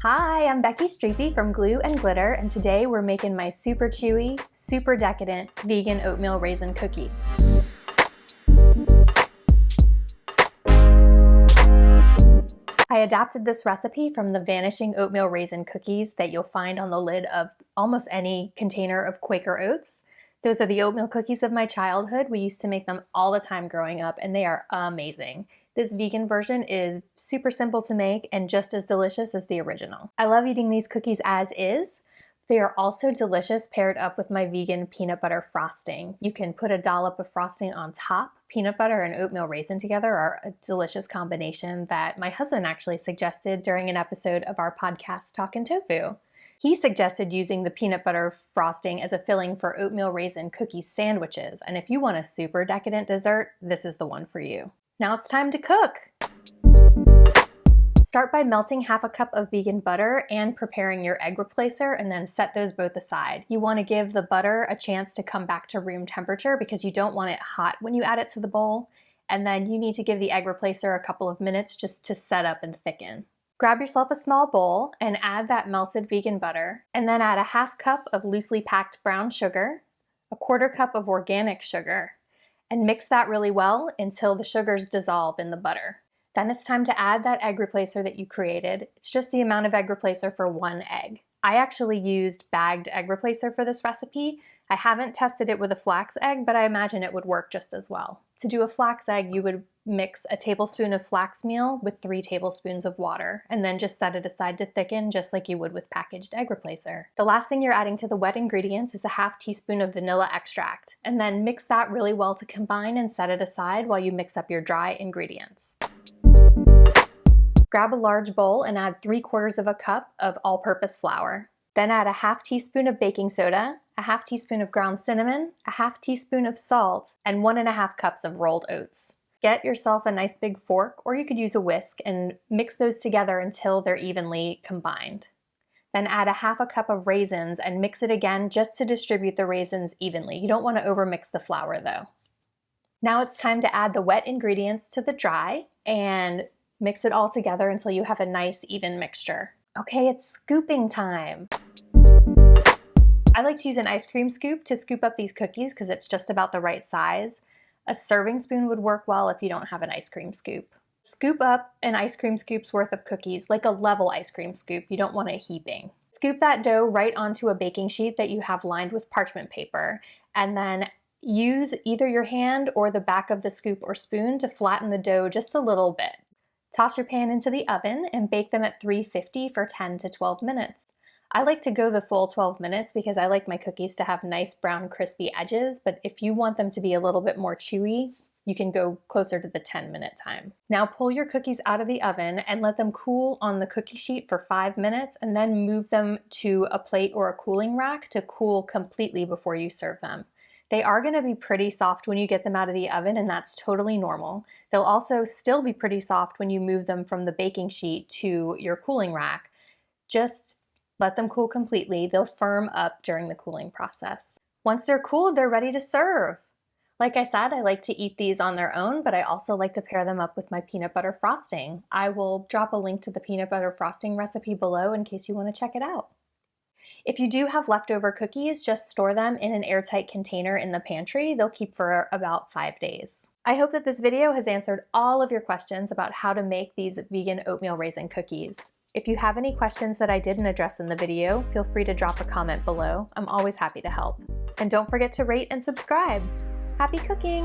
Hi, I'm Becky Streepy from Glue and Glitter, and today we're making my super chewy, super decadent vegan oatmeal raisin cookies. I adapted this recipe from the Vanishing Oatmeal Raisin cookies that you'll find on the lid of almost any container of Quaker Oats. Those are the oatmeal cookies of my childhood. We used to make them all the time growing up, and they are amazing. This vegan version is super simple to make and just as delicious as the original. I love eating these cookies as is. They are also delicious paired up with my vegan peanut butter frosting. You can put a dollop of frosting on top. Peanut butter and oatmeal raisin together are a delicious combination that my husband actually suggested during an episode of our podcast, Talkin' Tofu. He suggested using the peanut butter frosting as a filling for oatmeal raisin cookie sandwiches. And if you want a super decadent dessert, this is the one for you. Now it's time to cook. Start by melting half a cup of vegan butter and preparing your egg replacer, and then set those both aside. You want to give the butter a chance to come back to room temperature because you don't want it hot when you add it to the bowl. And then you need to give the egg replacer a couple of minutes just to set up and thicken. Grab yourself a small bowl and add that melted vegan butter, and then add a half cup of loosely packed brown sugar, a quarter cup of organic sugar, and mix that really well until the sugars dissolve in the butter. Then it's time to add that egg replacer that you created. It's just the amount of egg replacer for one egg. I actually used bagged egg replacer for this recipe. I haven't tested it with a flax egg, but I imagine it would work just as well. To do a flax egg, you would mix a tablespoon of flax meal with 3 tablespoons of water, and then just set it aside to thicken just like you would with packaged egg replacer. The last thing you're adding to the wet ingredients is a half teaspoon of vanilla extract, and then mix that really well to combine and set it aside while you mix up your dry ingredients. Grab a large bowl and add 3/4 of a cup of all-purpose flour. Then add a half teaspoon of baking soda, a half teaspoon of ground cinnamon, a half teaspoon of salt, and 1½ cups of rolled oats. Get yourself a nice big fork, or you could use a whisk, and mix those together until they're evenly combined. Then add a half a cup of raisins and mix it again just to distribute the raisins evenly. You don't want to overmix the flour though. Now it's time to add the wet ingredients to the dry and mix it all together until you have a nice even mixture. Okay, it's scooping time. I like to use an ice cream scoop to scoop up these cookies because it's just about the right size. A serving spoon would work well if you don't have an ice cream scoop. Scoop up an ice cream scoop's worth of cookies, like a level ice cream scoop. You don't want it heaping. Scoop that dough right onto a baking sheet that you have lined with parchment paper, and then use either your hand or the back of the scoop or spoon to flatten the dough just a little bit. Toss your pan into the oven and bake them at 350 for 10 to 12 minutes. I like to go the full 12 minutes because I like my cookies to have nice brown crispy edges, but if you want them to be a little bit more chewy, you can go closer to the 10-minute time. Now pull your cookies out of the oven and let them cool on the cookie sheet for 5 minutes, and then move them to a plate or a cooling rack to cool completely before you serve them. They are going to be pretty soft when you get them out of the oven, and that's totally normal. They'll also still be pretty soft when you move them from the baking sheet to your cooling rack. Just let them cool completely. They'll firm up during the cooling process. Once they're cooled, they're ready to serve. Like I said, I like to eat these on their own, but I also like to pair them up with my peanut butter frosting. I will drop a link to the peanut butter frosting recipe below in case you want to check it out. If you do have leftover cookies, just store them in an airtight container in the pantry. They'll keep for about 5 days. I hope that this video has answered all of your questions about how to make these vegan oatmeal raisin cookies. If you have any questions that I didn't address in the video, feel free to drop a comment below. I'm always happy to help. And don't forget to rate and subscribe. Happy cooking!